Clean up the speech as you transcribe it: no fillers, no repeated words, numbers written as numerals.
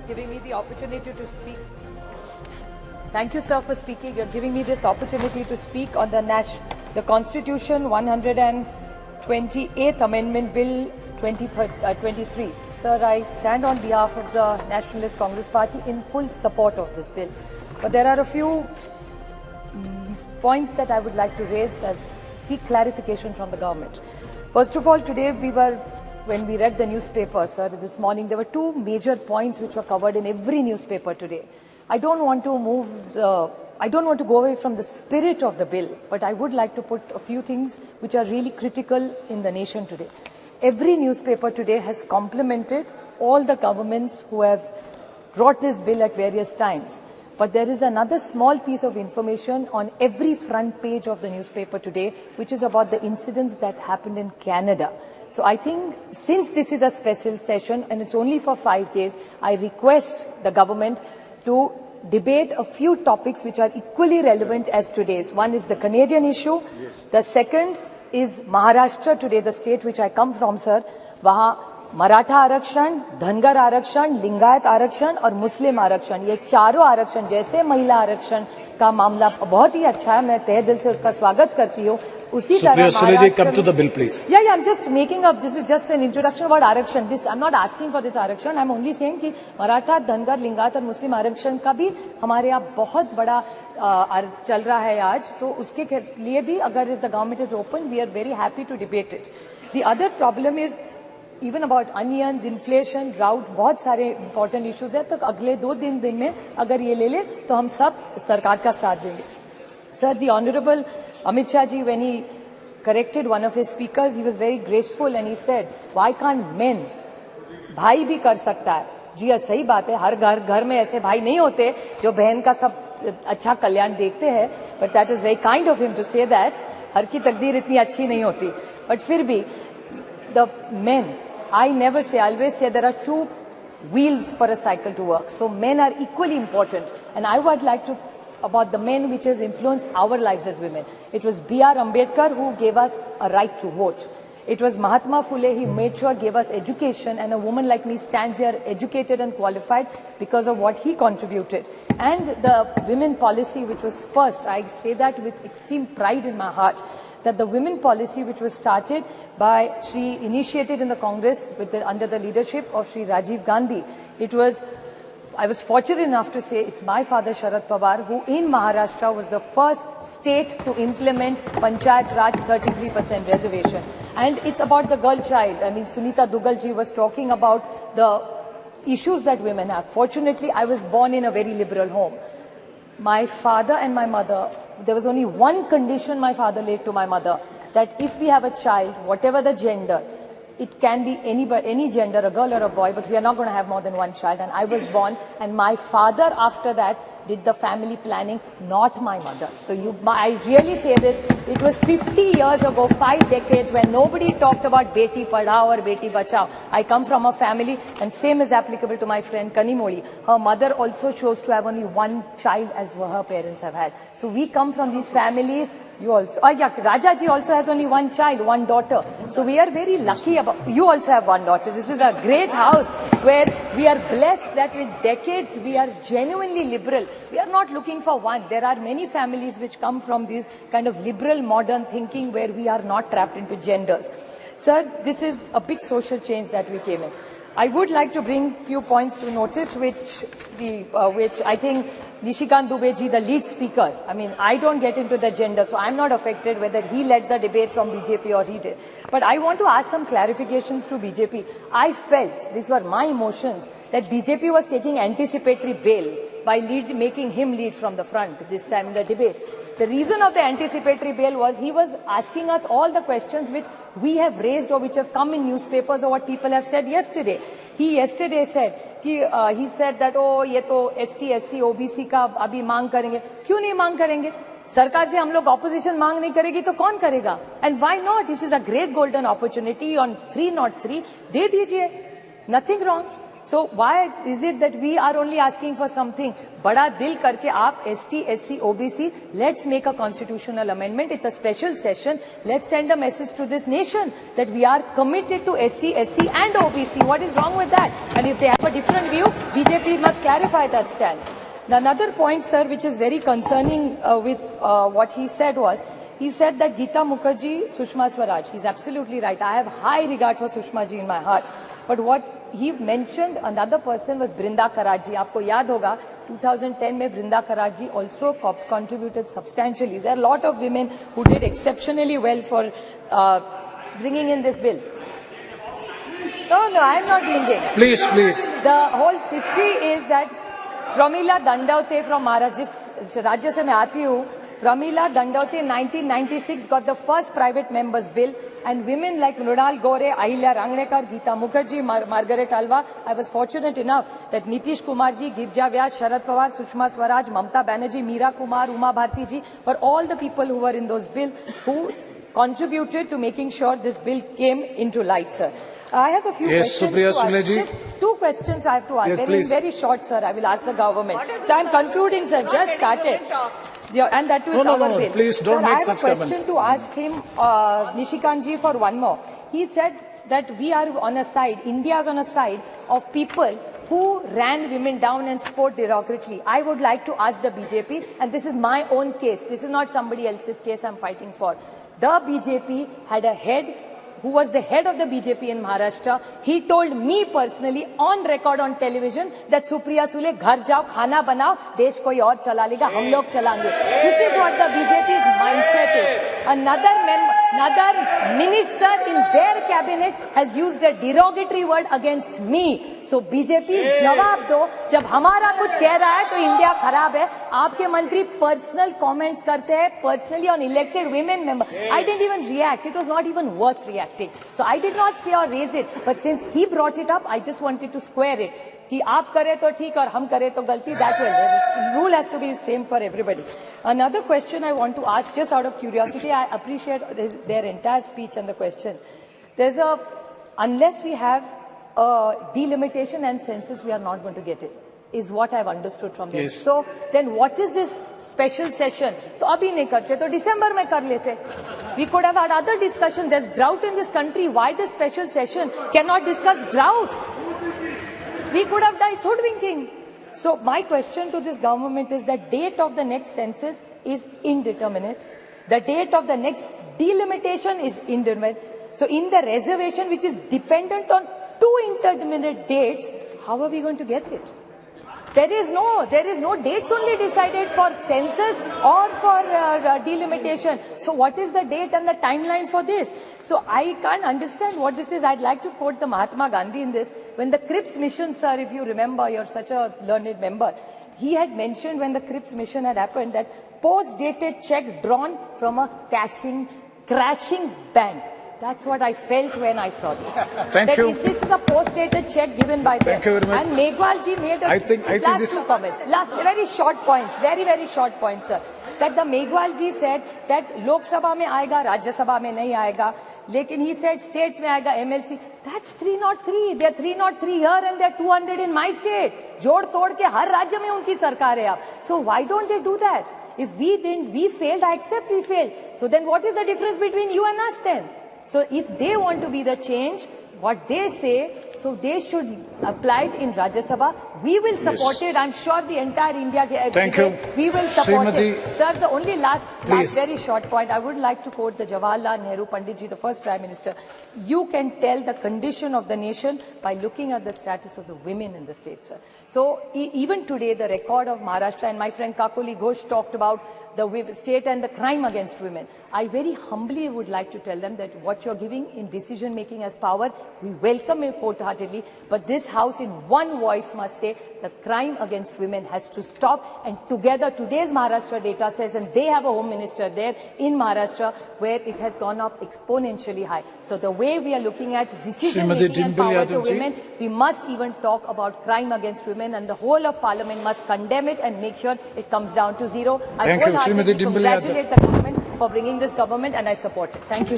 giving me the opportunity to speak. Thank you, sir, for speaking. You're giving me this opportunity to speak on the Constitution 128th Amendment Bill 23. Sir, I stand on behalf of the Nationalist Congress Party in full support of this bill. But there are a few points that I would like to raise as seek clarification from the government. First of all, today when we read the newspaper, sir, this morning, there were two major points which were covered in every newspaper today. I don't want to go away from the spirit of the bill, but I would like to put a few things which are really critical in the nation today. Every newspaper today has complimented all the governments who have brought this bill at various times. But there is another small piece of information on every front page of the newspaper today, which is about the incidents that happened in Canada. So I think since this is a special session and it's only for 5 days, I request the government to debate a few topics which are equally relevant as today's. One is the Canadian issue. Yes. The second is Maharashtra today, the state which I come from, sir. Wahan Maratha आरक्षण, धनगर आरक्षण, लिंगायत आरक्षण और मुस्लिम आरक्षण, ये चारों आरक्षण जैसे महिला आरक्षण का मामला बहुत ही अच्छा है, मैं तहे दिल से उसका स्वागत करती हूँ. उसी तरह come to the bill, please. Yeah, I'm just making up. This is just an introduction about आरक्षण. I'm not asking for this आरक्षण. I'm only saying कि मराठा, धनगर, लिंगायत और मुस्लिम आरक्षण का भी हमारे यहाँ बहुत बड़ा चल रहा है आज. तो उसके लिए भी अगर the government is open, we are very happy to debate it. The other problem is even about onions, inflation, drought, बहुत सारे important issues है. तो अगले 2 दिन में अगर ये ले ले तो हम सब सरकार का साथ देंगे. Sir, the Honorable Amit Shah ji, when he corrected one of his speakers, he was very graceful and he said, why can't men? भाई भी कर सकता है. जी सही बात है, हर घर में ऐसे भाई नहीं होते जो बहन का सब अच्छा कल्याण देखते हैं. But that is very kind of him to say that. हर की तकदीर इतनी अच्छी नहीं होती. But फिर भी the men, I never say, I always say there are 2 wheels for a cycle to work. So men are equally important. And I would like to, about the men which has influenced our lives as women. It was B.R. Ambedkar who gave us a right to vote. It was Mahatma Phule, he made sure gave us education, and a woman like me stands here educated and qualified because of what he contributed. And the women policy which was first, I say that with extreme pride in my heart, that the women policy which was started by initiated in the Congress under the leadership of Shri Rajiv Gandhi. I was fortunate enough to say it's my father Sharad Pawar who in Maharashtra was the first state to implement Panchayat Raj 33% reservation. And it's about the girl child. I mean, Sunita Dugal ji was talking about the issues that women have. Fortunately, I was born in a very liberal home. My father and my mother, there was only one condition my father laid to my mother, that if we have a child, whatever the gender, it can be any gender, a girl or a boy, but we are not going to have more than one child. And I was born, and my father after that did the family planning, not my mother. So I really say this, it was 50 years ago, 5 decades, when nobody talked about Beti Padhao or Beti Bachao. I come from a family, and same is applicable to my friend Kanimoli. Her mother also chose to have only one child as her parents have had. So we come from these families. You also, Raja ji also has only one child, one daughter. So we are very lucky you also have one daughter. This is a great house where we are blessed that with decades we are genuinely liberal. We are not looking for one. There are many families which come from this kind of liberal modern thinking where we are not trapped into genders. Sir, this is a big social change that we came in. I would like to bring few points to notice which I think Nishikant Dubey ji, the lead speaker, I mean, I don't get into the gender, so I'm not affected whether he led the debate from BJP or he did. But I want to ask some clarifications to BJP. I felt, these were my emotions, that BJP was taking anticipatory bail by making him lead from the front this time in the debate. The reason of the anticipatory bail was he was asking us all the questions which we have raised or which have come in newspapers or what people have said yesterday. He yesterday said, he said that, oh, ये तो ST, SC, OBC का अभी मांग करेंगे. क्यों नहीं मांग करेंगे? सरकार से हम लोग opposition मांग नहीं करेगी तो कौन करेगा? And why not? This is a great golden opportunity on 303. दे दीजिए. Nothing wrong. So why is it that we are only asking for something? Bada dil karke aap ST, SC, OBC, let's make a constitutional amendment. It's a special session. Let's send a message to this nation that we are committed to ST, SC and OBC. What is wrong with that? And if they have a different view, BJP must clarify that stand. Another point, sir, which is very concerning with what he said was, he said that Geeta Mukherjee, Sushma Swaraj. He's absolutely right. I have high regard for Sushma ji in my heart. But what he mentioned, another person was Brinda Karaji. आपको याद होगा 2010 में Brinda Karaji also contributed substantially. There are a lot of women who did exceptionally well for bringing in this bill. No, I am not yielding. Please. The whole history is that Pramila Dandavate from Maharashtra, जिस राज्य से मैं आती हूँ, Pramila Dandavate in 1996 got the first private members bill, and women like Mrunal Gore, Ahilya Rangnekar, Geeta Mukherjee, Margaret Alva. I was fortunate enough that Nitish Kumar ji, Girja Vyas, Sharad Pawar, Sushma Swaraj, Mamta Banerjee, Meera Kumar, Uma Bharti ji were all the people who were in those bills who contributed to making sure this bill came into light, sir. I have a few questions Supriya to ask. Sule ji. Just 2 questions I have to ask. Yes, Very short, sir. I will ask the government. So I'm concluding, sir. Just started. Yeah, and that too is our bill. Please don't sir, make such I have a comments. question to ask him, Nishikant ji, for one more. He said that we are on a side, India is on a side of people who ran women down and spoke derogatorily. I would like to ask the BJP, and this is my own case. This is not somebody else's case I'm fighting for. The BJP had a head who was the head of the BJP in Maharashtra. He told me personally on record on television that Supriya Sule, ghar jao, khana banao, desh koi aur chala lega, hum log chalange. This is what the BJP's mindset is. Another minister in their cabinet has used a derogatory word against me. So BJP जवाब दो, जब हमारा कुछ कह रहा है तो India खराब है. आपके मंत्री पर्सनल कमेंट्स करते हैं personally on elected women member. I didn't even react. It was not even worth reacting. So I did not say or raise it. But since he brought it up, I just wanted to square it. कि आप करें तो ठीक और हम करें तो गलती. That way, the rule has to be the same for everybody. Another question I want to ask, just out of curiosity, I appreciate their entire speech and the questions. Unless we have delimitation and census, we are not going to get it, is what I've understood from them. Yes. So then what is this special session? तो अभी नहीं करते तो दिसंबर में कर लेते. We could have had other discussions. There's drought in this country. Why this special session? Cannot discuss drought. We could have done, it's hoodwinking. So my question to this government is the date of the next census is indeterminate. The date of the next delimitation is indeterminate. So in the reservation, which is dependent on 2 indeterminate dates, how are we going to get it? There is no dates only decided for census or for delimitation. So what is the date and the timeline for this? So I can't understand what this is. I'd like to quote the Mahatma Gandhi in this. When the Cripps mission, sir, if you remember, you're such a learned member, he had mentioned when the Cripps mission had happened that post-dated check drawn from a crashing bank. That's what I felt when I saw this. Thank you. This is a post-dated check given by them. Thank you very much. And Megwal ji made last 2 comments. Very short points, very short points, sir. That the Megwal ji said that Lok Sabha mein aayega, Rajya Sabha mein nahi aayega. Lekin he said states mein aayega, MLC. That's 303. They're 303 here and they're 200 in my state. Jod tod ke har rajya mein unki sarkar hai ab. So why don't they do that? If we failed, I accept we failed. So then what is the difference between you and us then? So if they want to be the change, what they say, so they should apply it in Rajya Sabha. We will support it. I'm sure the entire India. Thank you. We will support Srimati, it. Sir, the only last very short point, I would like to quote the Jawaharlal Nehru Pandit ji, the first Prime Minister. You can tell the condition of the nation by looking at the status of the women in the state, sir. So even today, the record of Maharashtra, and my friend Kakuli Ghosh talked about the state and the crime against women. I very humbly would like to tell them that what you're giving in decision making as power, we welcome it wholeheartedly, but this House in one voice must say the crime against women has to stop, and together today's Maharashtra data says, and they have a home minister there in Maharashtra where it has gone up exponentially high. So the way we are looking at decision making and power to women, we must even talk about crime against women, and the whole of Parliament must condemn it and make sure it comes down to zero. I wholeheartedly congratulate the government for bringing this government, and I support it. Thank you.